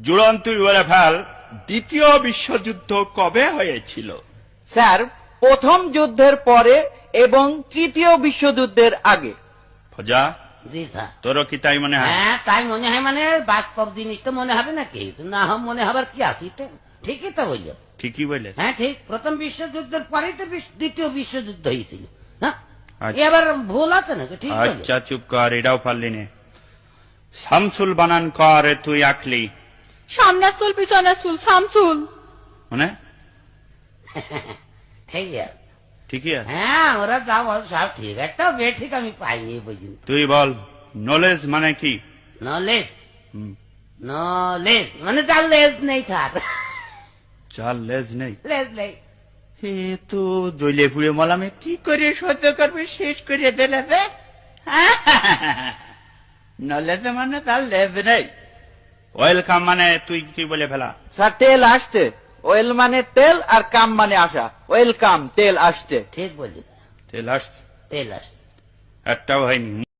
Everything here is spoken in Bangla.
জুড়ন তুই বলে ফেল, দ্বিতীয় বিশ্বযুদ্ধ কবে হয়েছিল? স্যার, প্রথম যুদ্ধের পরে এবং তৃতীয় বিশ্বযুদ্ধের আগে। ফজা, জি স্যার। তোরও কি তাই মনে হয়? হ্যাঁ, তাই মনে হয়। মানে বাস্তব জিনিস তো মনে হবে নাকি? না মনে হবার কি আছে? ঠিকই তো বলল। ঠিকই বলে। হ্যাঁ ঠিক, প্রথম বিশ্বযুদ্ধের পরেই তো দ্বিতীয় বিশ্বযুদ্ধ হয়েছিল। হ্যাঁ, আচ্ছা। এবার ভুল আছে নাকি? ঠিক বলল। আচ্ছা চুপ কর, এটাও পারলি নে। শামসুল বানান কর, তুই আঁকলি সামনের চুল পিছনের চুল শামসুল। মানে এই আর। ঠিকই আছে। হ্যাঁ, ওরা যা বল সব ঠিক। একটা বে ঠিক আমি পাইনি এই পর্যন্ত। তুই বল, নলেজ মানে কি? নলেজ, হুম, নলেজ মানে যার লেজ নেই স্যার। চার লেজ নেই। লেজ নেই। হে তো জ্বলে পুড়ে মলামে কি করে সহ্য করবে, শেষ করে দিলে রে। নলেজ মানে তার লেজ নেই। ওয়েলকাম মানে তুই কি বলে ফেলা? স্যার, তেল আসতে। ওয়েল মানে তেল আর কাম মানে আসা। ওয়েলকাম, তেল আসতে। ঠিক বললি। তেল আসছে, তেল আসছে। একটাও হয়নি।